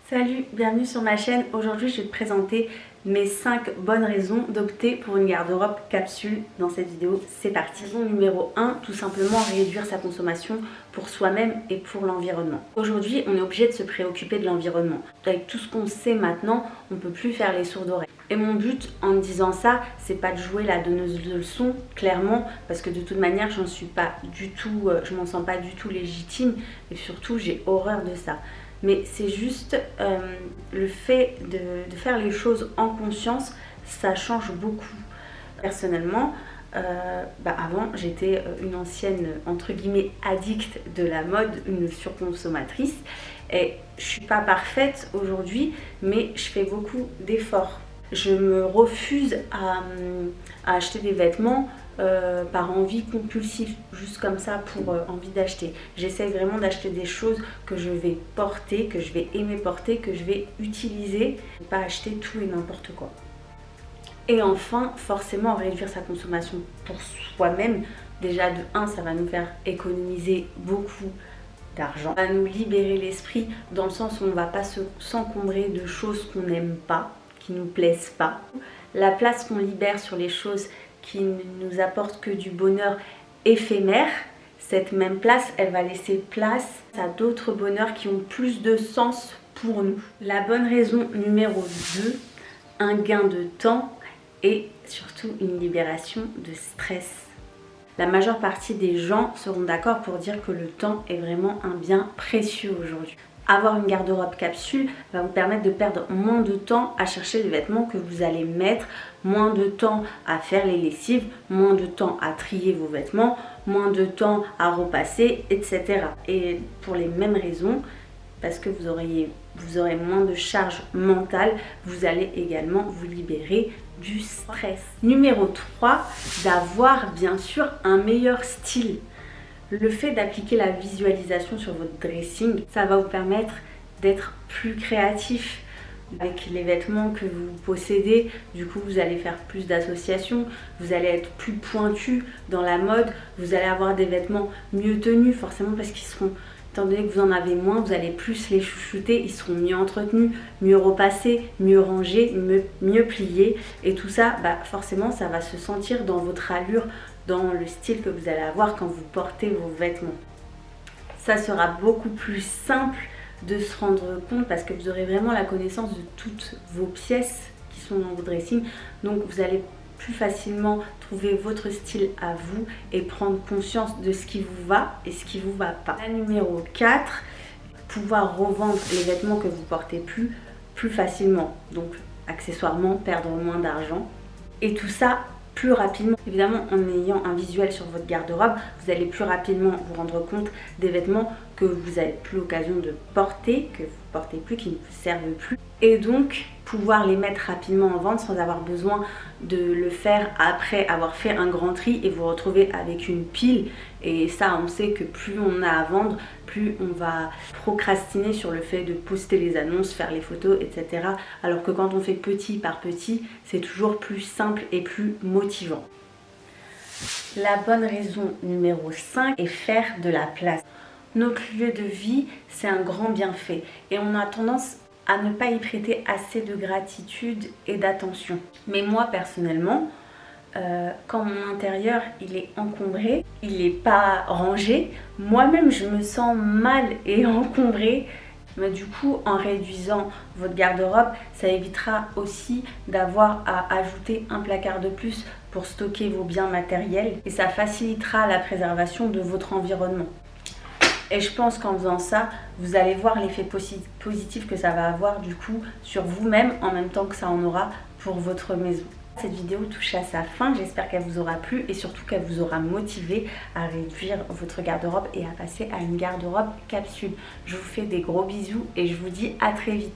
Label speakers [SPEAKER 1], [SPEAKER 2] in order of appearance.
[SPEAKER 1] Salut, bienvenue sur ma chaîne. Aujourd'hui je vais te présenter mes 5 bonnes raisons d'opter pour une garde-robe capsule. Dans cette vidéo, c'est parti. Raison numéro 1, tout simplement réduire sa consommation pour soi-même et pour l'environnement. Aujourd'hui on est obligé de se préoccuper de l'environnement. Avec tout ce qu'on sait maintenant, on ne peut plus faire les sourds oreilles. Et mon but en disant ça, c'est pas de jouer la donneuse de leçons, clairement, parce que de toute manière je m'en sens pas du tout légitime et surtout j'ai horreur de ça. Mais c'est juste le fait de faire les choses en conscience, ça change beaucoup. Personnellement, avant j'étais une ancienne entre guillemets addict de la mode, une surconsommatrice. Et je suis pas parfaite aujourd'hui, mais je fais beaucoup d'efforts. Je me refuse à acheter des vêtements par envie compulsive, juste comme ça pour envie d'acheter. J'essaie vraiment d'acheter des choses que je vais porter, que je vais aimer porter, que je vais utiliser, pas acheter tout et n'importe quoi. Et enfin, forcément réduire sa consommation pour soi-même. Déjà de 1, ça va nous faire économiser beaucoup d'argent. Ça va nous libérer l'esprit dans le sens où on ne va pas s'encombrer de choses qu'on n'aime pas, qui ne nous plaisent pas. La place qu'on libère sur les choses qui ne nous apportent que du bonheur éphémère, cette même place, elle va laisser place à d'autres bonheurs qui ont plus de sens pour nous. La bonne raison numéro 2, un gain de temps et surtout une libération de stress. La majeure partie des gens seront d'accord pour dire que le temps est vraiment un bien précieux aujourd'hui. Avoir une garde-robe capsule va vous permettre de perdre moins de temps à chercher les vêtements que vous allez mettre, moins de temps à faire les lessives, moins de temps à trier vos vêtements, moins de temps à repasser, etc. Et pour les mêmes raisons, parce que vous aurez moins de charge mentale, vous allez également vous libérer du stress. Numéro 3, d'avoir bien sûr un meilleur style. Le fait d'appliquer la visualisation sur votre dressing, ça va vous permettre d'être plus créatif avec les vêtements que vous possédez. Du coup, vous allez faire plus d'associations, vous allez être plus pointu dans la mode, vous allez avoir des vêtements mieux tenus, forcément parce qu'ils seront, étant donné que vous en avez moins, vous allez plus les chouchouter, ils seront mieux entretenus, mieux repassés, mieux rangés, mieux pliés. Et tout ça, forcément, ça va se sentir dans votre allure, dans le style que vous allez avoir quand vous portez vos vêtements. Ça sera beaucoup plus simple de se rendre compte parce que vous aurez vraiment la connaissance de toutes vos pièces qui sont dans vos dressings. Donc vous allez plus facilement trouver votre style à vous et prendre conscience de ce qui vous va et ce qui vous va pas. La numéro 4, pouvoir revendre les vêtements que vous portez plus facilement. Donc accessoirement perdre moins d'argent. Et tout ça plus rapidement. Évidemment, en ayant un visuel sur votre garde-robe, vous allez plus rapidement vous rendre compte des vêtements que vous n'avez plus l'occasion de porter, que vous ne portez plus, qui ne vous servent plus. Et donc, pouvoir les mettre rapidement en vente sans avoir besoin de le faire après avoir fait un grand tri et vous retrouver avec une pile. Et ça, on sait que plus on a à vendre, plus on va procrastiner sur le fait de poster les annonces, faire les photos, etc. Alors que quand on fait petit par petit, c'est toujours plus simple et plus motivant. La bonne raison numéro 5 est faire de la place. Notre lieu de vie, c'est un grand bienfait et on a tendance à ne pas y prêter assez de gratitude et d'attention. Mais moi personnellement, quand mon intérieur il est encombré, il n'est pas rangé, moi-même je me sens mal et encombrée. Mais du coup, en réduisant votre garde-robe, ça évitera aussi d'avoir à ajouter un placard de plus pour stocker vos biens matériels et ça facilitera la préservation de votre environnement. Et je pense qu'en faisant ça, vous allez voir l'effet positif que ça va avoir du coup sur vous-même en même temps que ça en aura pour votre maison. Cette vidéo touche à sa fin, j'espère qu'elle vous aura plu et surtout qu'elle vous aura motivé à réduire votre garde-robe et à passer à une garde-robe capsule. Je vous fais des gros bisous et je vous dis à très vite.